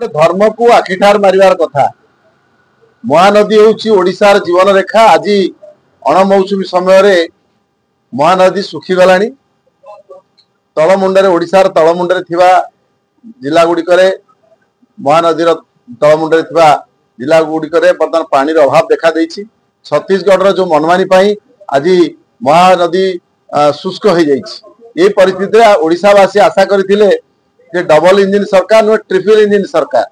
धर्म को आखिठार मारिवार कथा महानदी होशार जीवन रेखा। आज अणमौसुमी समय महानदी सुखी गलानी। तलमुंडे ओडिशार तलमुंडे जिला गुड़िक महानदीर तलमुंडे जिला गुड़िक बर्तमान पानी अभाव देखा देछि। छत्तीसगढ़ जो मनमानी आज महानदी शुष्क हो जाइए। परिस्थिति ओडिशावासी आशा करथिले जे डबल इंजिन सरकार नुहे ट्रिपल इंजिन सरकार।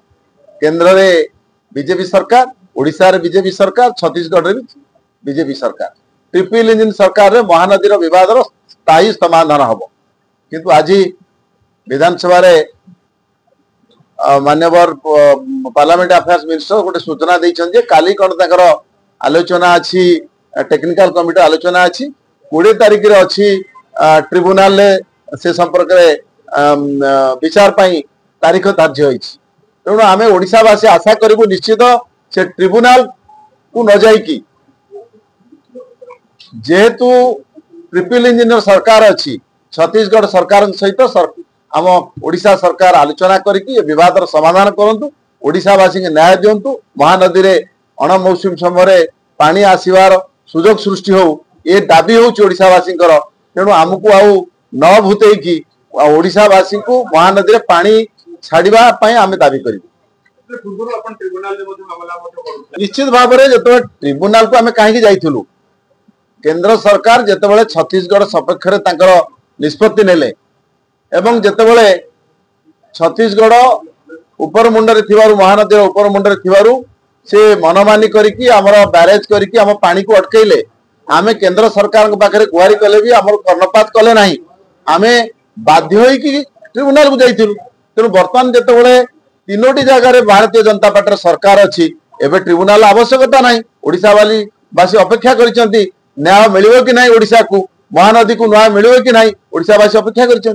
केंद्र में बीजेपी सरकार, ओडिशा रे बीजेपी सरकार, छत्तीसगढ़ रे बीजेपी सरकार। ट्रिपल इंजिन सरकार रे महानदीर विवादर स्थायी समाधान हम। किंतु आज विधानसभा रे माननीय पार्लियामेंट अफेयर्स मिनिस्टर गोटे सूचना देइछन काली कौन तकर आलोचना अच्छी, टेक्निकल कमिटी आलोचना अच्छी। 20 तारिख रे अच्छी ट्रिब्यूनाल से संपर्क में विचार पाई तारीख धार्य होइछि। तेणु आम ओडिशावासी आशा करूँ निश्चित से ट्रिब्यूनाल को न जाइकी, जेहेतु ट्रिपल इंजिन सरकार अच्छी, छत्तीसगढ़ सरकार सहित आम ओडिशा सरकार आलोचना करके विवादर समाधान करंतु, ओडिशावासी न्याय दिंतु। महानदी रे अणमौसुमी समय पानी आसबार सुजोग सृष्टि हो ये दाबी होशावासी। तेणु आमको आउ न भूतई ओडिशावासी को महानदी रे पानी छाड़ा आम दाबी कर। निश्चित भाव में जो ट्रिब्यूनाल को आम कहीं जाइलु, केंद्र सरकार जितेबाला छत्तीसगढ़ सपक्ष निष्पत्ति नेले एवं जितेबाला छत्तीसगढ़ उपर मुंडे महानदी उपर मुंडे से मनमानी करके आमर बैरेज करके आम पानी को अटकैले। आमे केंद्र सरकार पाखे गुहारी कले भी आम कर्णपात कले ना। आम बाध्य होइकी ट्रिब्यूनाल को जाइलु। तेणु बर्तमान जितेबाला 3टी जगह भारतीय जनता पार्टी सरकार अच्छी, एवं ट्रिब्यूनाल आवश्यकता ना। ओडिशावासी अपेक्षा कर न्याय मिलिबो कि नहीं, ओडिशा को महानदी को न्याय मिलिबो कि नहीं ओडिशावासी अपेक्षा कर।